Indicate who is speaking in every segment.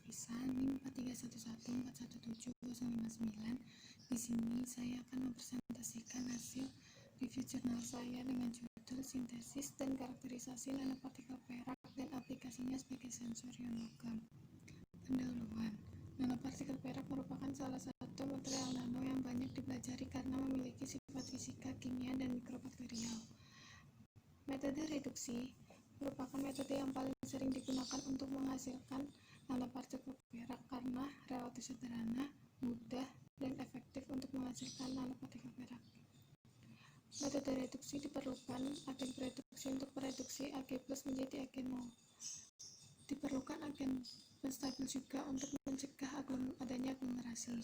Speaker 1: Risa NIM 431141759. Di sini saya akan mempresentasikan hasil review jurnal saya dengan judul Sintesis dan Karakterisasi Nanopartikel Perak dan Aplikasinya sebagai Sensorion Logam. Pendahuluan. Nanopartikel perak merupakan salah satu material nano yang banyak dipelajari karena memiliki sifat fisika, kimia, dan mikrobakterial. Metode reduksi merupakan metode yang paling sering digunakan untuk menghasilkan nanopartikel perak karena relatif sederhana, mudah, dan efektif untuk menghasilkan nanopartikel perak. Metode reduksi diperlukan agen reduksi untuk mereduksi Ag+ menjadi agen mol. Diperlukan agen penstabil juga untuk mencegah adanya aglomerasi.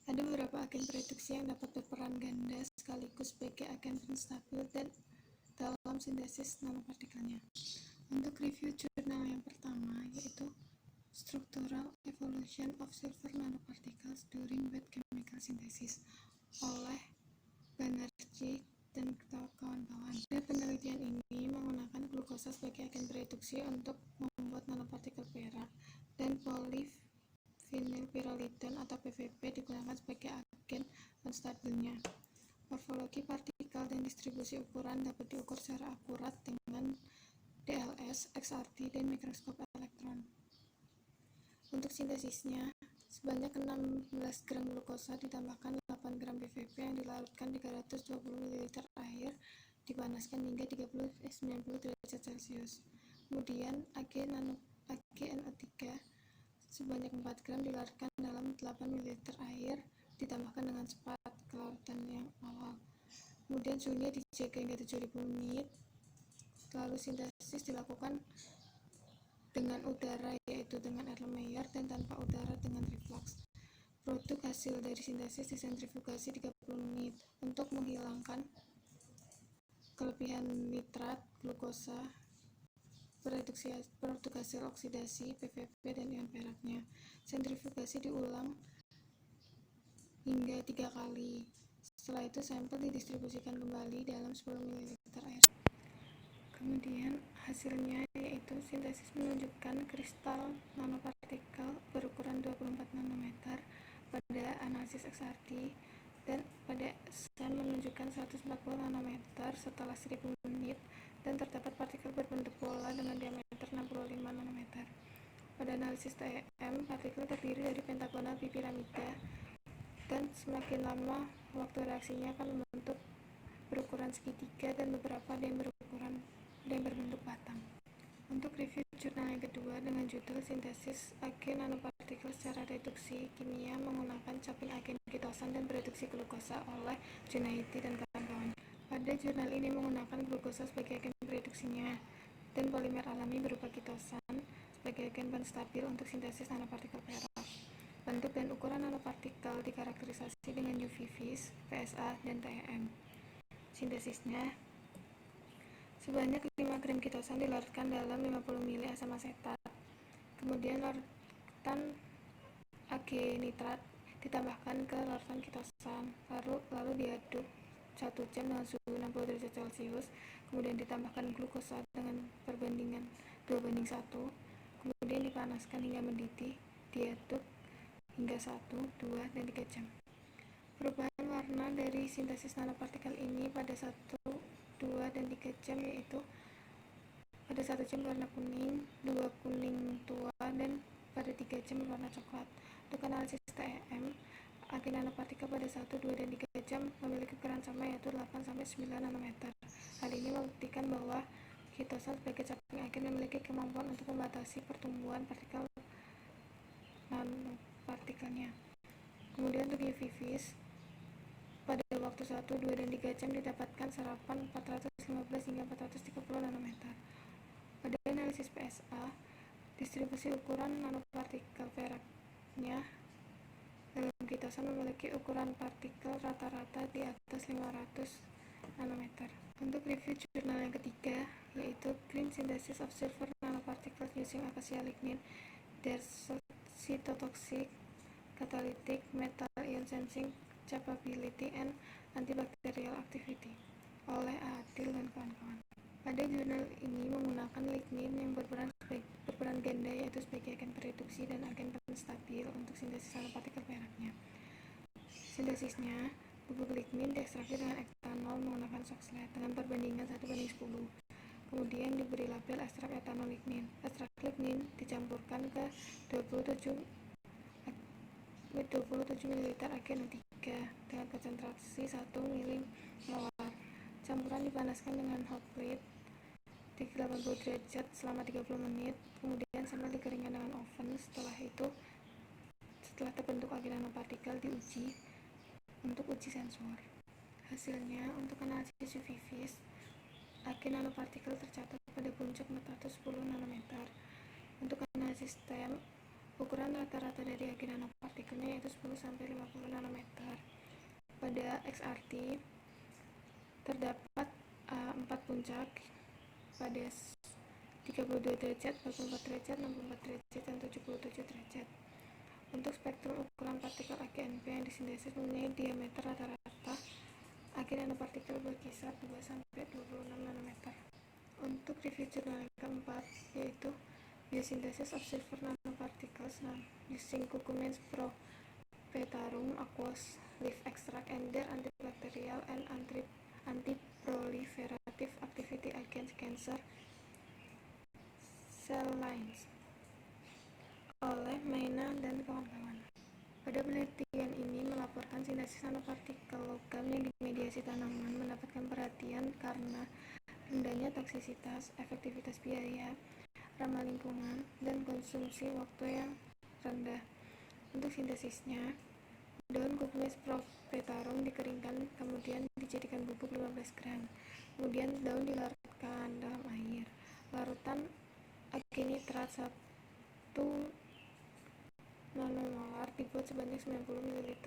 Speaker 1: Ada beberapa agen reduksi yang dapat berperan ganda sekaligus sebagai agen penstabil dan dalam sintesis nanopartikelnya. Untuk review jurnal yang pertama yaitu Structural Evolution of Silver Nanoparticles During Wet Chemical Synthesis oleh Banerjee dan kawan-kawan. Penelitian ini menggunakan glukosa sebagai agen reduksi untuk membuat nanopartikel perak dan polyvinylpyrrolidone atau PVP digunakan sebagai agen penstabilnya. Morfologi partikel dan distribusi ukuran dapat diukur secara akurat dengan DLS, XRD, dan mikroskop elektron. Untuk sintesisnya, sebanyak 16 gram glukosa ditambahkan 8 gram PVP yang dilarutkan 320 ml air dipanaskan hingga 90 derajat Celcius. Kemudian AgNO3 sebanyak 4 gram dilarutkan dalam 8 ml air ditambahkan dengan sepat ke larutan yang awal. Kemudian suhunya dijaga hingga 7000 menit. Lalu sintesis dilakukan dengan udara yaitu dengan Erlenmeyer dan tanpa udara dengan reflux. Produk hasil dari sintesis disentrifugasi 30 menit untuk menghilangkan kelebihan nitrat, glukosa, produk hasil oksidasi, PVP, dan ion peraknya. Sentrifugasi diulang hingga 3 kali. Setelah itu sampel didistribusikan kembali dalam 10 ml air. Kemudian hasilnya yaitu sintesis menunjukkan kristal nanopartikel berukuran 24 nanometer pada analisis XRD dan pada SEM menunjukkan 140 nanometer setelah 1000 menit dan terdapat partikel berbentuk bola dengan diameter 65 nanometer. Pada analisis TEM, partikel terdiri dari pentagonal bipiramida dan semakin lama waktu reaksinya akan membentuk berukuran segitiga dan beberapa ada yang berbentuk batang. Untuk review jurnal yang kedua dengan judul Sintesis Agen Nanopartikel secara Reduksi Kimia menggunakan caping agen ketosan dan reduksi glukosa oleh Junaidi dan kawan-kawan. Pada jurnal ini menggunakan glukosa sebagai agen reduksinya dan polimer alami berupa ketosan sebagai agen penstabil untuk sintesis nanopartikel perak. Bentuk dan ukuran nanopartikel dikarakterisasi dengan UV-Vis, PSA, dan TEM. Sintesisnya, sebanyak 5 gram ketosan dilarutkan dalam 50 ml asam asetat. Kemudian larutan Ag nitrat ditambahkan ke larutan ketosan, lalu diaduk 1 jam dengan suhu 60 derajat Celcius. Kemudian ditambahkan glukosa dengan perbandingan 2:1. Kemudian dipanaskan hingga mendidih, diaduk hingga 1, 2, dan 3 jam. Perubahan warna dari sintesis nanopartikel ini pada 1, 2, dan 3 jam yaitu pada 1 jam berwarna kuning, 2 kuning tua, dan pada 3 jam berwarna coklat. Untuk analisis TEM, agen nanopartikel pada 1, 2, dan 3 jam memiliki ukuran sama yaitu 8-9 nanometer. Hal ini membuktikan bahwa ketosan sebagai caping agen memiliki kemampuan untuk membatasi pertumbuhan partikel nanopartikelnya. Kemudian untuk UV-Vis, pada waktu 1, 2, dan 3 jam didapatkan serapan 415 hingga 430 nanometer. Pada analisis PSA, distribusi ukuran nanopartikel peraknya dalam ketosan memiliki ukuran partikel rata-rata di atas 500 nanometer. Untuk review jurnal yang ketiga yaitu Green Synthesis of Silver Nanoparticles Using Acacia Lignin, Their Cytotoxic, Catalytic, Metal Ion Sensing Capability, and Antibacterial Activity oleh Adil dan kawan-kawan. Pada jurnal ini menggunakan lignin yang berperan ganda yaitu sebagai agen pereduksi. sintesis nanopartikel peraknya. Sintesisnya, bubuk lignin diekstraksi dengan etanol menggunakan Soxhlet dengan perbandingan 1:10. Kemudian diberi label ekstrak etanol lignin. Ekstrak lignin dicampurkan ke 27 ml AgNO3 dengan konsentrasi 1 mmol. Campuran dipanaskan dengan hot plate di 80 derajat selama 30 menit, kemudian sampel dikeringkan dengan oven. Setelah terbentuk agen nanopartikel diuji untuk uji sensor. Hasilnya, untuk analisis UV vis, agen nanopartikel tercatat pada puncak 410 nanometer. Untuk analisis TEM, ukuran rata-rata dari agen nanopartikelnya yaitu 10-50 nanometer. Pada XRT terdapat 4 puncak pada 32 derajat, 44 derajat, 64 derajat, dan 77 derajat. Untuk spektrum ukuran partikel AgNP yang disintesis mempunyai diameter rata-rata agen nanopartikel berkisar 2-26 nanometer. Untuk review jurnal yang keempat, yaitu Biosinthesis of Silver Nanoparticles using Curcumin's Propetarum aqueous leaf extract and their antibacterial and antiproliferative activity against cancer cell lines oleh Maina dan kawan-kawan. Pada penelitian ini melaporkan sintesis nanopartikel logam yang dimediasi tanaman mendapatkan perhatian karena rendahnya toksisitas, efektivitas biaya, ramah lingkungan, dan konsumsi waktu yang rendah. Untuk sintesisnya, daun Curcumis propetarum dikeringkan kemudian dijadikan bubuk 15 gram. Kemudian daun dilarutkan dalam air. Larutan agenitrat 1 nanomolar dibuat sebanyak 90 ml.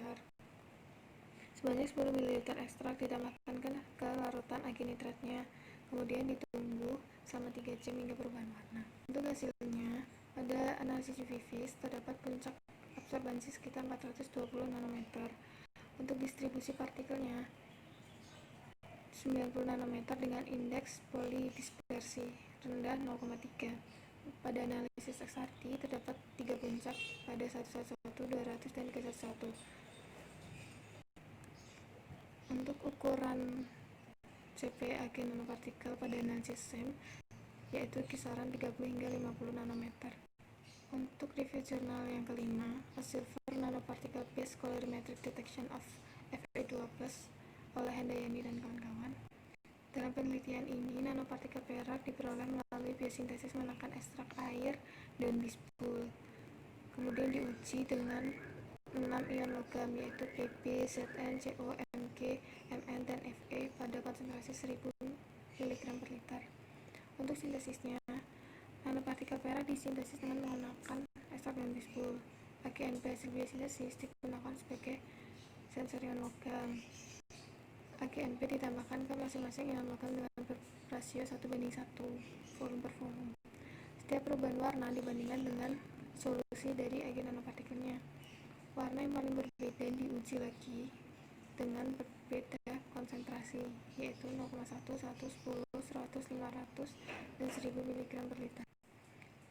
Speaker 1: Sebanyak 10 ml ekstrak ditambahkan ke larutan agenitratnya, kemudian ditunggu selama 3 jam hingga perubahan warna. Untuk hasilnya, pada analisis UV vis terdapat puncak absorbansi sekitar 420 nanometer. Untuk distribusi partikelnya 90 nanometer dengan indeks polidispersi rendah 0,3. Pada analisis XRT terdapat 3 puncak pada 111, 200, dan 311. Untuk ukuran CP agen nanopartikel pada analisis SEM yaitu kisaran 30 hingga 50 nanometer. Untuk review jurnal yang kelima, A Silver Nanoparticle Based Colorimetric Detection of Fe2+ oleh Handayani dan kawan-kawan. Dalam penelitian ini, nanopartikel perak diperoleh melalui biosintesis menggunakan ekstrak air dan bispul. Kemudian diuji dengan 6 ion logam yaitu Pb, Zn, Co, Mg, Mn, dan Fe pada konsentrasi 1000 mg per liter. Untuk sintesisnya, nanopartikel perak disintesis dengan menggunakan ekstrak dan bispul. AgNP hasil biosintesis digunakan sebagai sensor ion logam. AgNP ditambahkan ke masing-masing ion logam dengan rasio 1:1 volume per volume. Setiap perubahan warna dibandingkan dengan solusi dari agen nanopartikelnya. Warna yang paling berbeda diuji lagi dengan berbeda konsentrasi, yaitu 0,1, 1, 10, 100, 500, dan 1000 mg per liter.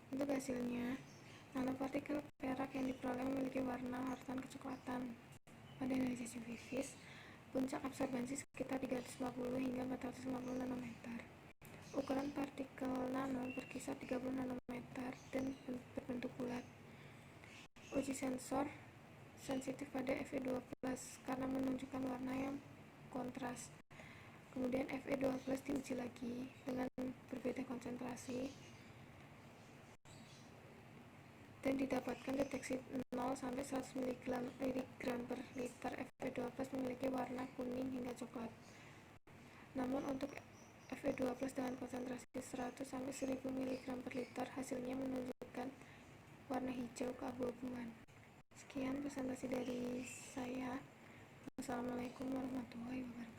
Speaker 1: Untuk hasilnya, nanopartikel perak yang diperoleh memiliki warna larutan kecoklatan. Pada analisis UV vis, puncak absorbansi sekitar 350 hingga 450 nanometer. Ukuran partikel nano berkisar 30 nanometer dan berbentuk bulat. Uji sensor sensitif pada Fe2+ karena menunjukkan warna yang kontras. Kemudian Fe2+ diuji lagi dengan berbeda konsentrasi dan didapatkan deteksi 0-100 mg per liter. Fe2+ memiliki warna kuning hingga coklat. Namun untuk Fe2+ dengan konsentrasi 100-1000 mg per liter hasilnya menunjukkan warna hijau keabu-abuan. Sekian presentasi dari saya. Wassalamualaikum warahmatullahi wabarakatuh.